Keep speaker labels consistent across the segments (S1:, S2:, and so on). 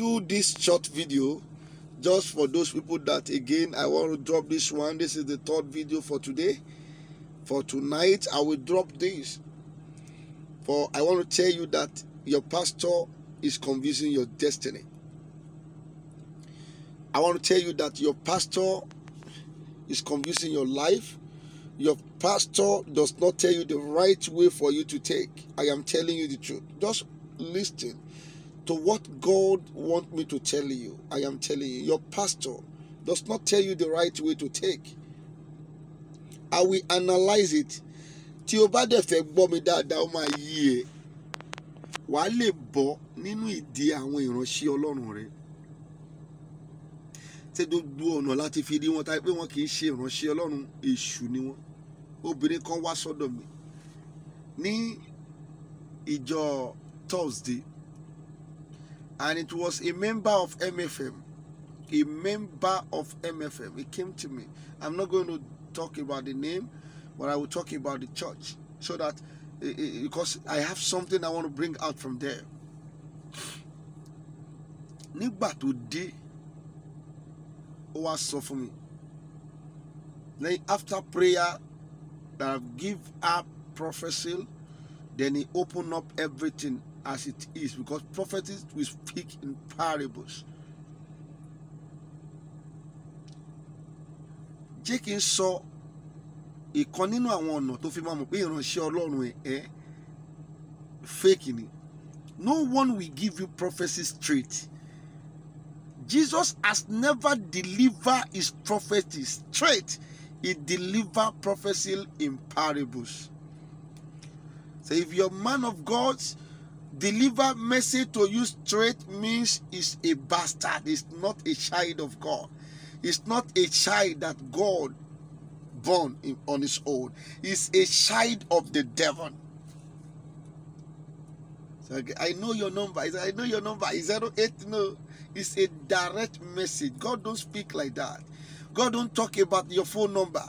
S1: do this short video just for those people that, again, I want to drop this one. This is the third video for today. For tonight, I will drop this. For I want to tell you that your pastor is confusing your destiny. I want to tell you that your pastor is confusing your life. Your pastor does not tell you the right way for you to take. I am telling you the truth. Just listen to what God wants me to tell you. I am telling you, your pastor does not tell you the right way to take. I will analyze it. Tí o bá dẹ̀ fẹ́ gbọ́ mi dáadáa, ó máa yé ẹ. Wàá lè bọ́ nínú ìdí àwọn ìránṣẹ́ Ọlọ́run rẹ. Ṣé gbogbo ọ̀nà láti fi rí wọn táyé pé wọn kì í ṣe ìránṣẹ́ Ọlọ́run, èṣù ni wọn. Obìnrin kan wá sọ́dọ̀ mi ní ìjọ Thursday, and it was a member of MFM. A member of MFM. He came to me. I'm not going to talk about the name, but I will talk about the church, so that because I have something I want to bring out from there. Nígbà tó dé, ó wá sọ fún mi. Then after prayer that I've give up prophecy, then he opened up everything as it is, because prophecies will speak in parables. Jẹ́ kí n sọ ìkan nínú àwọn ọ̀nà tó fi máa mọ̀ pé ìránṣẹ́ Ọlọ́run ẹ̀ fake ni. No one will give you prophecy straight. Jesus has never delivered his prophecy straight. He delivered prophecy in parables. So if your man of God deliver message to you straight, means he's a bastard. He's not a child of God. He's not a child that God born on his own. He's a child of the devil. So, okay, I know your number. I know your number. Is 08? No. It's a direct message. God don't speak like that. God don't talk about your phone number.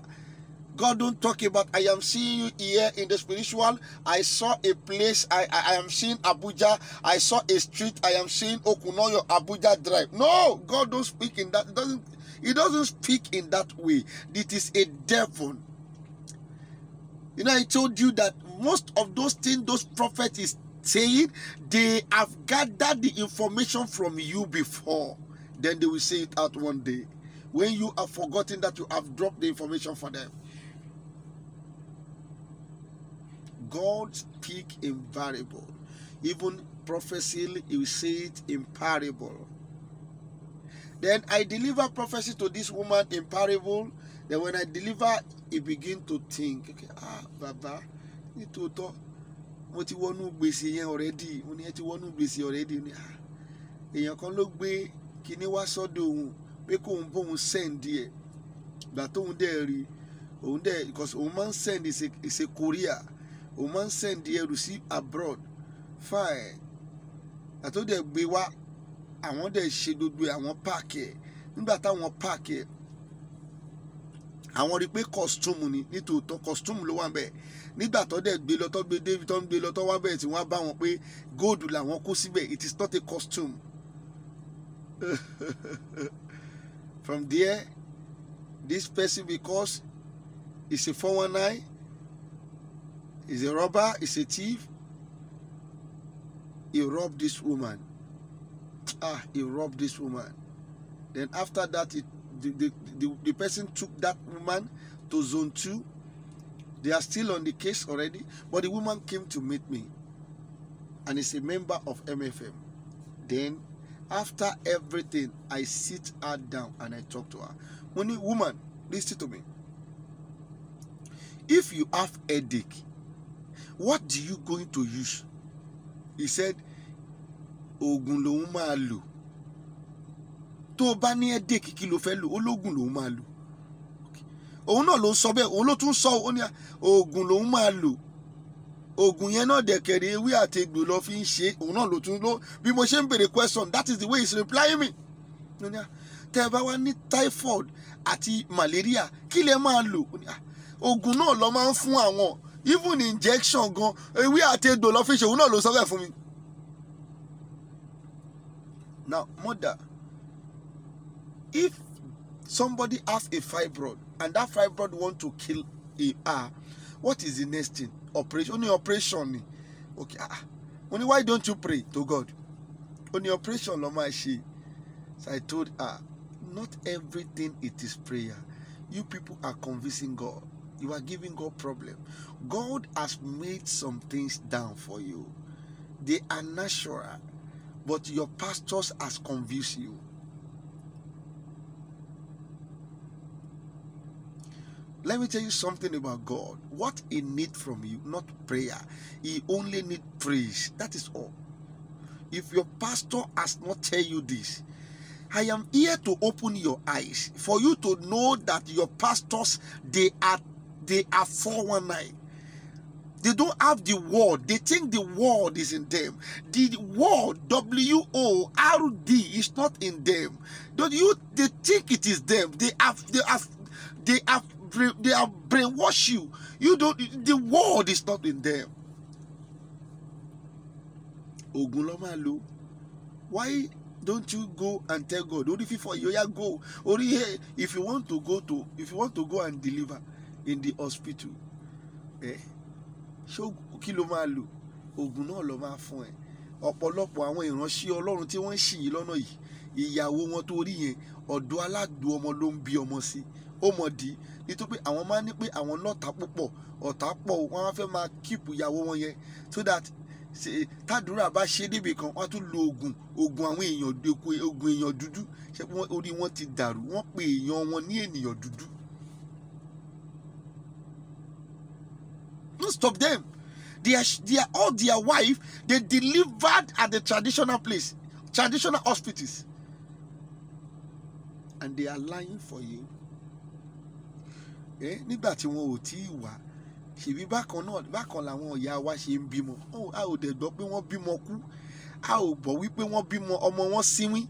S1: God don't talk about, I am seeing you here in the spiritual. I saw a place. I am seeing Abuja. I saw a street. I am seeing Okunoyo Abuja Drive. No, God don't speak in that. He doesn't speak in that way. It is a devil. You know, I told you that most of those things those prophets is saying, they have gathered the information from you before. Then they will say it out one day, when you have forgotten that you have dropped the information for them. God speak in parable. Even prophecy, he will say it in parable. Then I deliver prophecy to this woman in parable. Then when I deliver, he begin to think, okay, Baba, you told mo ti wọnú gbèsè yẹn already. Mo ní ẹ ti wọnú gbèsè already. Èèyàn kan ló gbé kíní wá sọ́dọ̀ òun pé kóun bóun send ẹ̀. Gbà tóun dẹ̀ rí, òun dẹ̀, because òun máa ń send is a courier. Òun máa ń send ẹrù sí abroad. Fine. Àtó dẹ̀ gbé wá, àwọn dẹ̀ ṣe gbogbo àwọn páàkì ẹ̀. Nígbà táwọn páàkì ẹ̀, àwọn rí pé costume ni, nítòótọ́ costume ló wà ń bẹ̀. Nígbà tó dẹ̀ gbé lọ tó gbé David tó ń gbé lọ tó wá bẹ̀ tí wọ́n bá wọn pé gold làwọn kó síbẹ̀. It is not a costume. From there, this person, because he's a 419, he's a robber, he's a thief, he robbed this woman. He robbed this woman. Then after that, the person took that woman to zone 2. They are still on the case already, but the woman came to meet me, and is a member of MFM. Then after everything, I sit her down and I talk to her. Woman, listen to me. If you have headache, what do you going to use? He said, Ogun lo máa lò. Tó bá ní headache kí ló fẹ́ lò, ológun ló máa lò. Òun náà ló sọ bẹ́ẹ̀, òun ló tún sọ, ó ní ogun ló máa lò. Ogun yẹn náà dẹ̀kẹ̀rẹ̀ ewé àti egbò lọ fi ń ṣe, òun náà ló tún lò. Bí mo ṣe ń bèrè question, that is the way he's replying me. Tẹ́ bá wá ní typhoid àti malaria, kí lẹ máa lò? Ogun náà ló máa ń fún àwọn. Even injection gan, ewé àti egbò lọ fi ṣe, òun náà ló sọ bẹ́ẹ̀ fún mi. Now, mother, if somebody has a fibroid and that fibroid want to kill her, what is the next thing? Operation. Only operation. Okay. Only why don't you pray to God? Only operation, Loma she. So I told her, not everything it is prayer. You people are convincing God. You are giving God problem. God has made some things down for you. They are natural, but your pastors has convinced you. Let me tell you something about God. What He needs from you, not prayer. He only needs praise. That is all. If your pastor has not tell you this, I am here to open your eyes for you to know that your pastors, they are 419. They don't have the word. They think the word is in them. The word W-O-R-D is not in them. They think it is them. They have brainwashed you. The word is not in them. Ogunlomalu, why don't you go and tell God? Only for you go. Only if you want to go and deliver in the hospital, show kilomalu. Ogun náà ló máa fún ẹ. Ọ̀pọ̀lọpọ̀ àwọn ìránṣẹ́ Ọlọ́run tí wọ́n ń ṣì yín lọ́nà yìí, ìyàwó wọn tó rí yẹn, ọ̀dọ̀ aládùn ọmọ ló ń bí ọmọ sí. Ó mọ̀ dí nítorí pé àwọn máa ń ní pé àwọn lọ́tà púpọ̀, ọ̀tá pọ̀, wọ́n á fẹ́ máa kíìpù ìyàwó wọn yẹn so that tádùúrà bá ṣe débi kan wọ́n á tún lo oògùn àwọn èèyàn dúdú. Ṣé orí wọn ti dàrú? Wọ́n pe èèyàn wọn ní ènìyàn dúdú. Don't stop them. They are all their wife. They delivered at the traditional place, traditional hospitals, and they are lying for you. Nígbà tí wọn ò tí ì wá, ṣèbí bákan làwọn ìyá wa ṣe ń bímọ. A ò dẹ̀ gbọ́ pé wọ́n bímọ kú. A ò gbọ́ wípé wọ́n bímọ ọmọ wọn síwín.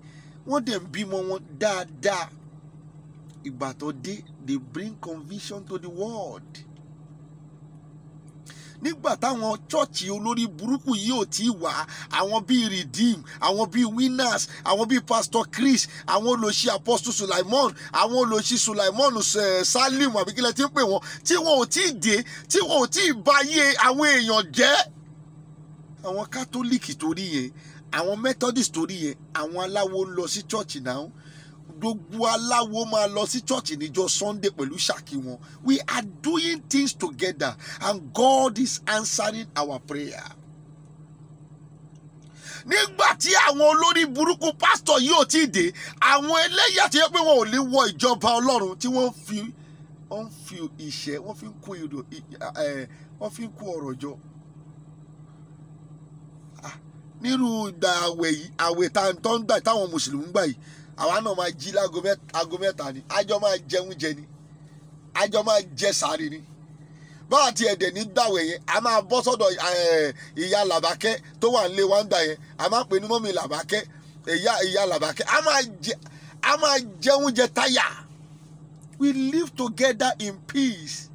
S1: Wọ́n dẹ̀ ń bímọ wọn dáadáa. Ìgbà tó dé, they bring conviction to the world. Nígbà táwọn chọ́ọ̀chì olórí burúkú yìí ò tí wà, àwọn bíi Redeem, àwọn bíi Winners, àwọn bíi Pastor Chris, àwọn olóṣì Apostle Sulaimon, àwọn olóṣì Sulaimon Salim àbí kílẹ̀ tí ń pè wọ́n, tí wọn ò tí dé, tí wọn ò tí báyé àwọn èèyàn jẹ́. Àwọn Catholic torí yẹn, àwọn Methodist torí yẹn, àwọn aláwo lọ sí church náà. Gbogbo aláwo máa lọ sí church níjọ́ Sunday pẹ̀lú ṣàkí wọn. We are doing things together and God is answering our prayer. Nígbà tí àwọn olórí burúkú pastor yìí ò tí dé, àwọn ẹlẹ́yà tí yẹ pé wọn ò lè wọ ìjọba Ọlọ́run tí wọ́n fi ìṣẹ́, wọ́n fi ń kó ọ̀rọ̀ jọ. Nírú ìgbà àwẹ̀ tó ń gbà táwọn Mùsùlùmí gbà yìí, àwa náà máa jí láago mẹ́ta ni, àjọ máa jẹun jẹ ni, àjọ máa jẹ sàárì ni. Báwa ti ẹ̀dẹ̀ ní gbàwẹ̀ yẹn, a máa bọ́ sọ́dọ̀ ìyá Làbákẹ́ tó wà nílé wa ń gbà yẹn, a máa pè ní mọ́mì Làbákẹ́, ìyá Làbákẹ́, a máa jẹun jẹ táyà. We live together in peace.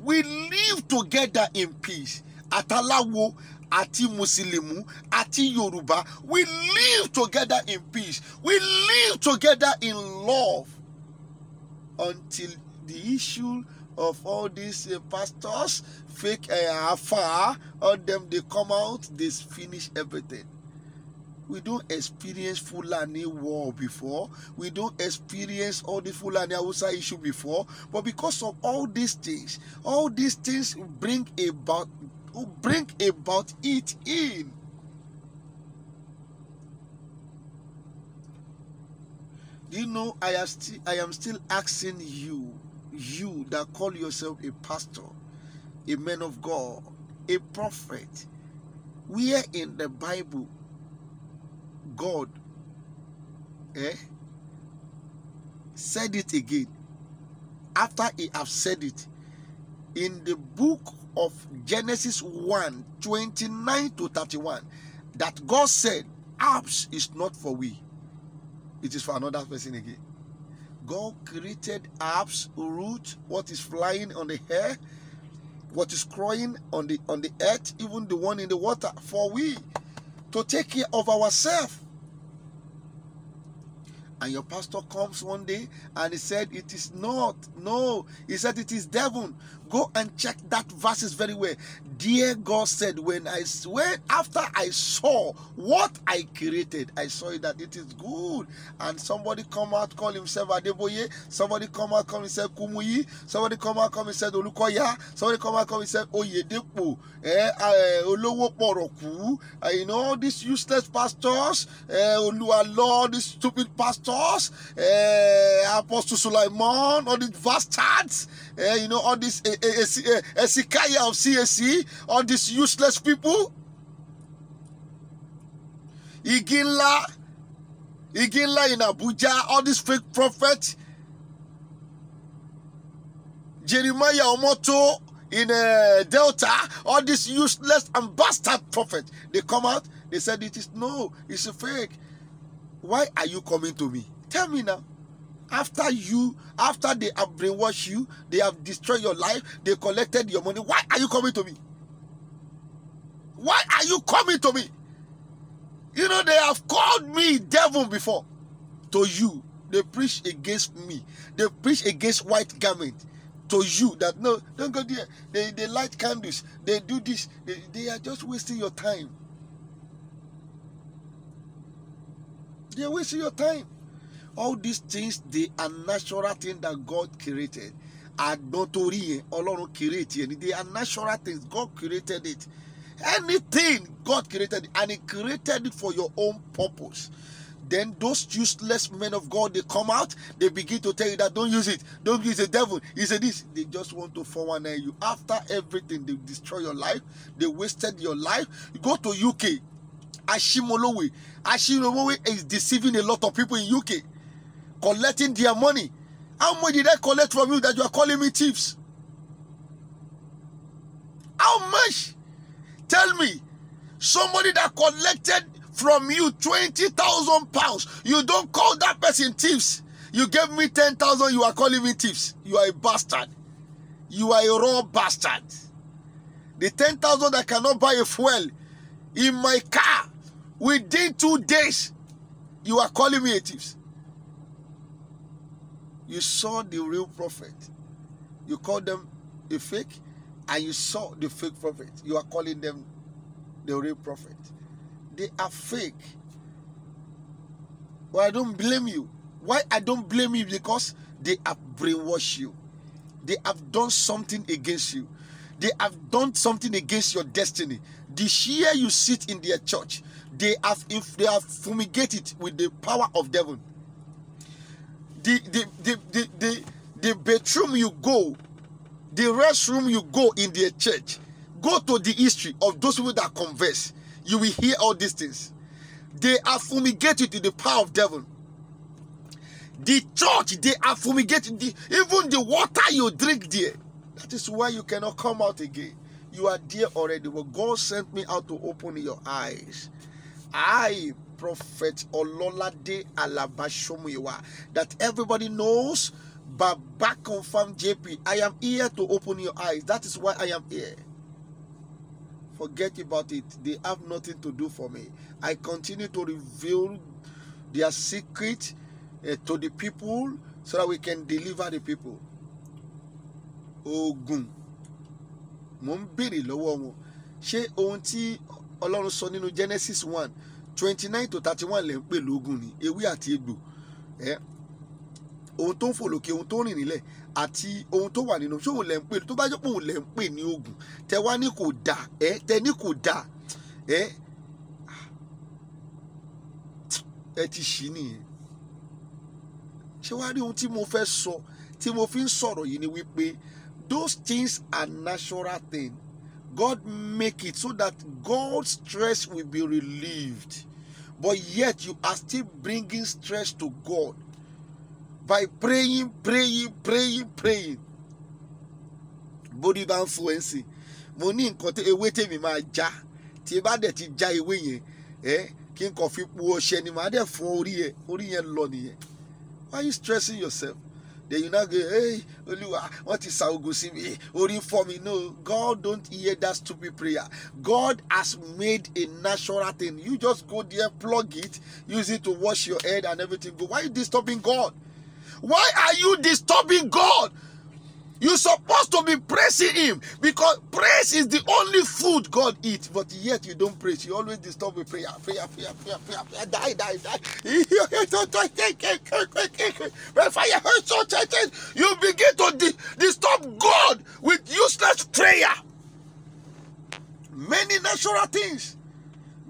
S1: We live together in peace. Àtàláwo àti Mùsùlùmí àti Yorùbá, we live together in peace. We live together in love until the issue of all these pastors, fake afar, all them, they come out, they finish everything. We don't experience Fulani war before. We don't experience all the Fulani Hausa issue before. But because of all these things bring about it in. Do you know, I am still asking you that call yourself a pastor, a man of God, a prophet, where in the Bible God said it again after he have said it in the book of Genesis 1:29-31, that God said herbs is not for we, it is for another person again. God created herbs, root, what is flying on the air, what is crawling on the earth, even the one in the water, for we. to take care of ourselves. And your pastor comes one day and he said, it is not. No, he said it is devil. Go and check that verses very well. Dear God said, after I saw what I created, I saw that it is good. And somebody come out, call himself Adeboye. Somebody come out, call himself Kumuyi. Somebody come out, call himself Olukoya. Somebody come out, call himself Oyedepo. Olowo Poroku. You know, all these useless pastors. Oluwalo, these stupid pastors. Apostle Sulaiman, all these bastards. You know, all these Ezekiah of CSC, all these useless people. Iginla in Abuja, all these fake prophets. Jeremiah Omoto in Delta, all these useless and bastard prophets. They come out, they said it's a fake. Why are you coming to me? Tell me now. After they have brainwashed you, they have destroyed your life, they collected your money. Why are you coming to me? Why are you coming to me? You know, they have called me devil before. To you, they preach against me. They preach against white garment. To you, that no, don't go there. They light candles. They do this. They are just wasting your time. They are wasting your time. All these things, they are natural things that God created. They are natural things. God created it. Anything, God created it. And He created it for your own purpose. Then those useless men of God, they come out, they begin to tell you that don't use it. Don't use the devil. He said this. They just want to 419 you. After everything, they destroy your life. They wasted your life. You go to UK. Ashimolowe is deceiving a lot of people in UK. Collecting their money. How much did I collect from you that you are calling me thieves? How much? Tell me. Somebody that collected from you 20,000 pounds. You don't call that person thieves. You gave me 10,000, you are calling me thieves. You are a bastard. You are a raw bastard. The 10,000 that cannot buy a fuel in my car within 2 days, you are calling me a thief. You saw the real prophet. You called them a fake, and you saw the fake prophet. You are calling them the real prophet. They are fake. Well, I don't blame you. Why I don't blame you? Because they have brainwashed you. They have done something against you. They have done something against your destiny. This year you sit in their church, they have fumigated with the power of devil. The bedroom you go, the restroom you go in their church, go to the history of those people that converse. You will hear all these things. They are fumigated with the power of devil. The church, they are fumigated. Even the water you drink there. That is why you cannot come out again. You are there already. Well, God sent me out to open your eyes. I, Prophet Ololade Alabashomiwa, that everybody knows, but back confirm JP. I am here to open your eyes. That is why I am here. Forget about it. They have nothing to do for me. I continue to reveal their secret to the people so that we can deliver the people. Ogun. Mo ń béèrè lọ́wọ́ wọn. Ṣé ohun tí Ọlọ́run sọ nínú Genesis 1:29-31 lè ń pè lógun ni? Ewé àti egbò. Ohun tó ń fò lókè, ohun tó ń rìn nílẹ̀ àti ohun tó wà nínú. Ṣé òun lè ń pè? Tó bá jẹ́ pé òun lè ń pè ní ogun. Tẹ wá ní kò dà. Tẹ ní kò dà. Ẹ ti ṣí nìyẹn. Ṣé wá rí ohun tí mo fẹ́ sọ, tí mo fi ń sọ̀rọ̀ yìí ni wípé those things are natural things. God make it so that God's stress will be relieved. But yet you are still bringing stress to God by praying. Body bá ń influence. Mo ní nǹkan tí ewé tèmi máa já. Tí bá dẹ̀ ti já ewé yẹn, kí n kàn fi po ọṣẹ ni màá dẹ̀ fún orí yẹn lọ nìyẹn. Why are you stressing yourself? Then you not go, hey, what is me? For me? No, God don't hear that stupid prayer. God has made a natural thing. You just go there, plug it, use it to wash your head and everything. But why are you disturbing God? Why are you disturbing God? You're supposed to be praising him, because praise is the only food God eats, but yet you don't praise. You always disturb with prayer. Die. When fire hurts, you begin to disturb God with useless prayer. Many natural things.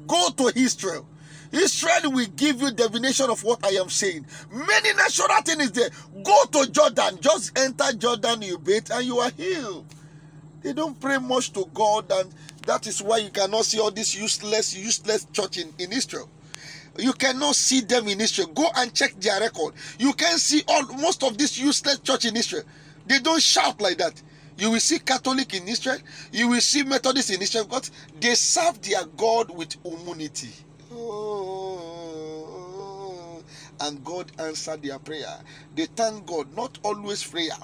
S1: Go to Israel. Israel will give you definition of what I am saying. Many natural things is there. Go to Jordan. Just enter Jordan, you bathe, and you are healed. They don't pray much to God, and that is why you cannot see all this useless church in Israel. You cannot see them in Israel. Go and check their record. You can see most of this useless church in Israel. They don't shout like that. You will see Catholic in Israel. You will see Methodist in Israel, because they serve their God with humility. And God answered their prayer. They thank God, not always prayer.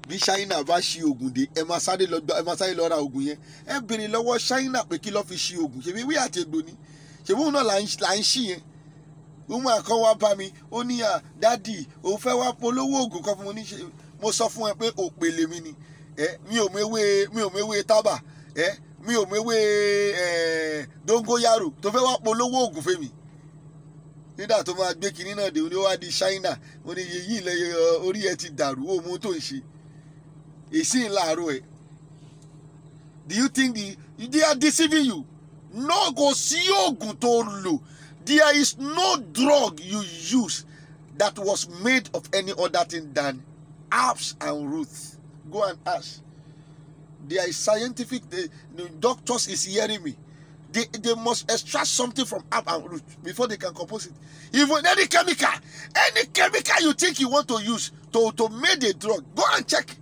S1: Bí China bá ṣí ogun dé, ẹ máa sáré lọ ra ogun yẹn. Ẹ béèrè lọ́wọ́ China pé kí ló fi ṣí ogun. Ṣebí wí àti egbò ni. Ṣebí òun náà là ń ṣí yẹn. Woman kan wá bá mi, ó ní dádì, òun fẹ́ wá polówó ogun kan fún mi. Mo sọ fún ẹ pé òpèlè mi ni. Mi ò mewé tábà. Mi ò mewé dóngóyàrò tó fẹ́ wá polówó ogun fẹ́ mi. Nígbà tó máa gbé kinní náà dé, ó ní wá di China. Ó ní yìí ilẹ̀ orí ẹ ti dàrú, ó mú tó ń ṣe. Èsì ńlá àárọ̀ ẹ̀. Do you think they are deceiving you? No, kò sí oògùn tó lò. There is no drug you use that was made of any other thing than herbs and roots. Go and ask. There is scientific, the doctors is hearing me. They must extract something from herb and root before they can compose it. Even any chemical you think you want to use to make a drug, go and check.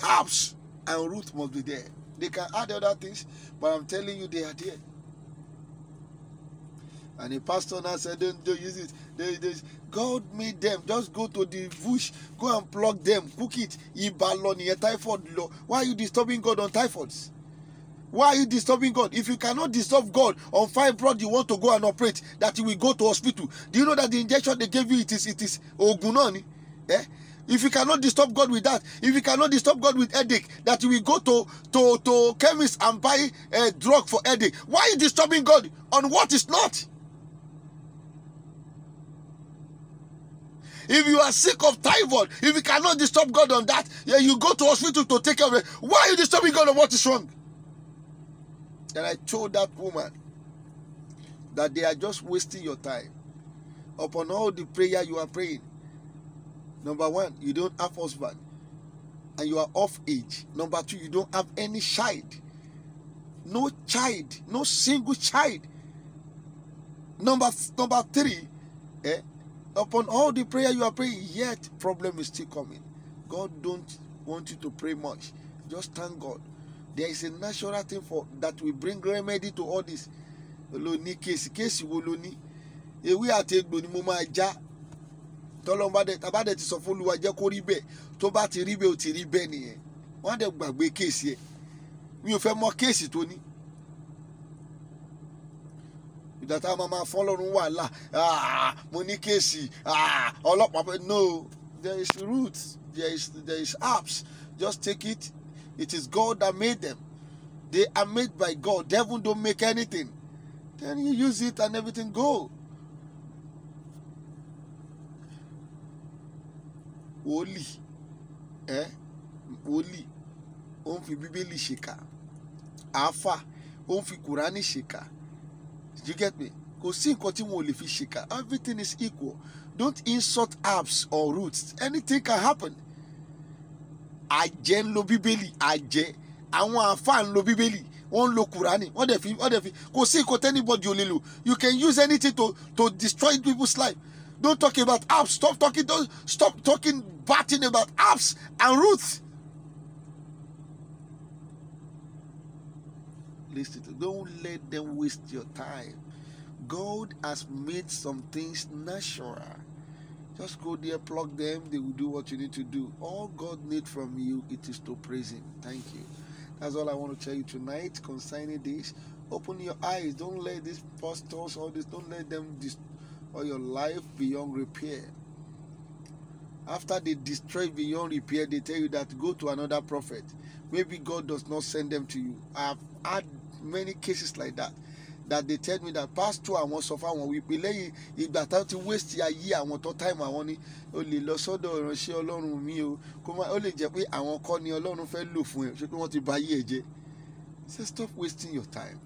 S1: Herbs and root must be there. They can add other things, but I'm telling you, they are there. And the pastor now said, don't use it. God made them. Just go to the bush, go and plug them, cook it. Typhoid law. Why are you disturbing God on typhoids? Why are you disturbing God? If you cannot disturb God on fibroid, you want to go and operate, that you will go to hospital. Do you know that the injection they gave you, it is ogunoni? If you cannot disturb God with that, if you cannot disturb God with headache, that you will go to chemist and buy a drug for headache. Why are you disturbing God on what is not? If you are sick of typhoid, if you cannot disturb God on that, you go to hospital to take care of it. Why are you disturbing God on what is wrong? And I told that woman that they are just wasting your time upon all the prayer you are praying. Number one, you don't have husband and you are of age. Number two, you don't have any child. No child, no single child. Number three, upon all the prayer you are praying, yet problem is still coming. God don't want you to pray much. Just thank God. There is a natural thing that will bring remedy to all this. Case we are taking tọ́lọ́mbà dẹ̀ tàbádẹ̀ ti sọ fún Olúwa jẹ́ kó rí bẹ́ẹ̀ tó bá ti rí bẹ́ẹ̀ ó ti rí bẹ́ẹ̀ nìyẹn wọ́n á dẹ̀ gbàgbé kéèsì ẹ̀ mi ò fẹ́ mọ kéèsì tó ní ìdàtà máa fọ́n lọ́rùn wàhálà mo ní kéèsì ọlọ́pàá pé no, there is roots, there is herbs. Just take it. It is God that made them. They are made by God. Devil don't make anything. Then you use it and everything go. Wòlíì ó ń fi Bíbélì ṣèkà, àáfà ó ń fi Kùránì ṣèkà. You get me? Kò sí nǹkan tí wọn ò lè fi ṣèkà. Everything is equal. Don't insult herbs or roots. Anything can happen. Àjẹ́ ń lo Bíbélì, àjẹ́. Àwọn àáfà ń lo Bíbélì, wọ́n ń lo Kùránì, wọ́n dẹ̀ fi kò sí nǹkan anybody ò lè lò. You can use anything to destroy people's life. Don't talk about herbs. Stop talking bad thing about herbs and roots. listen to. Don't let them waste your time. God has made some things natural. Just go there, plug them, they will do what you need to do. All God needs from you, it is to praise Him. Thank you. That's all I want to tell you tonight concerning this. Open your eyes. Don't let these pastors or this, don't let them destroy your life beyond repair. After they destroy beyond repair, they tell you that go to another prophet. Maybe God does not send them to you. I've had many cases like that. That they tell me that pastor àwọn sọ fáwọn wípé lẹ́yìn ìgbà tá ti waste ayé àwọn tó time àwọn ni ó lè lọ sọ́dọ̀ ìránṣẹ́ Ọlọ́run mi o kó má ó lè jẹ́ pé àwọn kọ́ ni Ọlọ́run fẹ́ lò fún ẹ ṣé pé wọ́n ti bà ayé ẹ jẹ́. Say stop wasting your time.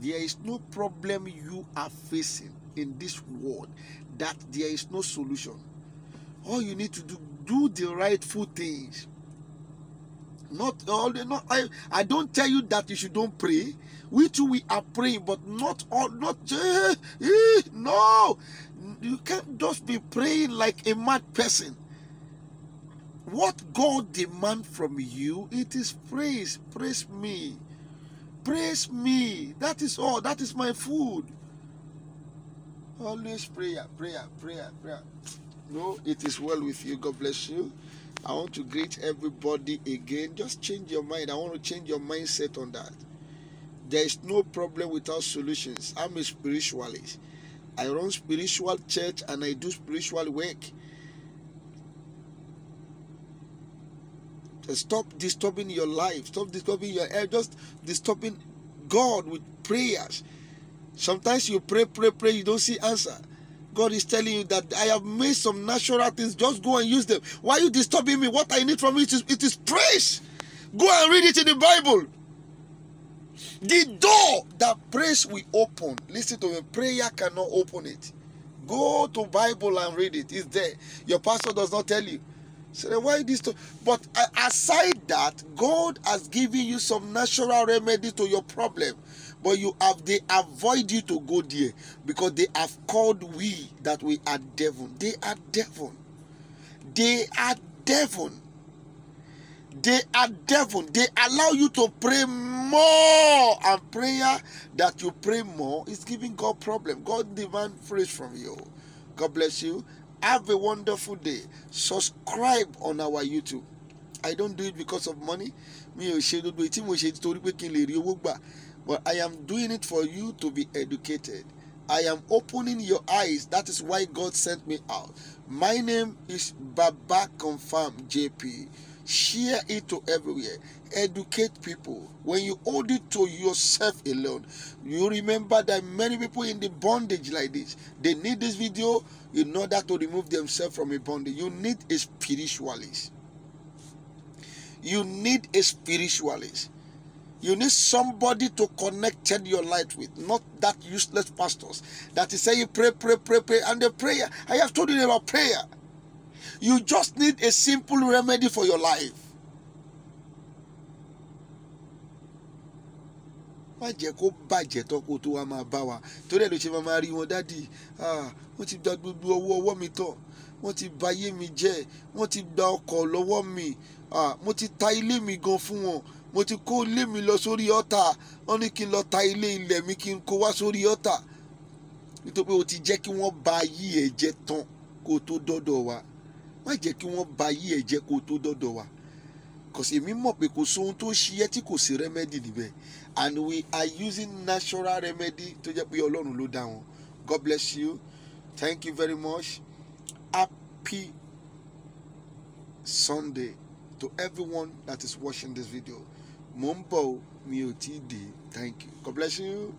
S1: There is no problem you are facing in this world that there is no solution. All you need to do the rightful things. I don't tell you that you should don't pray. We too, we are praying, but not all, no. You can't just be praying like a mad person. What God demands from you, it is praise. Praise me. Praise me. That is all. That is my food. Always prayer. No, it is well with you. God bless you. I want to greet everybody again. Just change your mind. I want to change your mindset on that. There is no problem without solutions. I'm a spiritualist. I run spiritual church and I do spiritual work. Stop disturbing your life. Stop disturbing your health. Just disturbing God with prayers. Sometimes you pray, you don't see answer. God is telling you that I have made some natural things. Just go and use them. Why are you disturbing me? What I need from you it is praise. Go and read it in the Bible. The door that praise will open. Listen to me. Prayer cannot open it. Go to Bible and read it. It's there. Your pastor does not tell you. So why this? But aside that, God has given you some natural remedy to your problem. But they avoid you to go there because they have called we that we are devil. They are devil. They are devil. They are devil. They allow you to pray more, and prayer that you pray more is giving God problem. God demands praise from you. God bless you. Have a wonderful day. Subscribe on our YouTube. I don't do it because of money. But I am doing it for you to be educated. I am opening your eyes. That is why God sent me out. My name is Baba Confirm JP. Share it to everywhere. Educate people. When you hold it to yourself alone, you remember that many people in the bondage like this, they need this video in order to remove themselves from a bondage. You need a spiritualist. You need a spiritualist. You need somebody to connect your life with, not that useless pastors that is saying you pray, and the prayer. I have told you about prayer. You just need a simple remedy for your life. Má jẹ́ kó bàjẹ́ tó kó tó wá máa bá wa. Torí ẹ̀ ló ṣe máa rí wọn dádì. Wọ́n ti gba gbogbo ọwọ́ mi tán. Wọ́n ti bà ayé mi jẹ́. Wọ́n ti gba ọkọ̀ lọ́wọ́ mi. Mo ti ta ilé mi gan fún wọn. Mo ti kó ilé mi lọ sórí ọ̀tá. Wọ́n ní kí n lọ ta ilẹ̀ mi kí n kó wá sórí ọ̀tá. Nítorí pé o ti jẹ́ kí wọ́n bà ayé ẹ̀ jẹ́ tán kó tó dọ́dọ̀ wa. Má jẹ́ kí wọ́n bà ayé ẹ̀ jẹ́ kó tó dọ́dọ̀ wa. Because èmi mọ̀ pé kò sóhun tó ṣiyẹ́ tí kò sí remedy níbẹ̀. And we are using natural remedy tó jẹ́ pé Ọlọ́run ló dá wọn. God bless you. Thank you very much. Happy Sunday to everyone that is watching this video. Mo ń bọ̀ mi ò tí ì dé. Thank you. God bless you.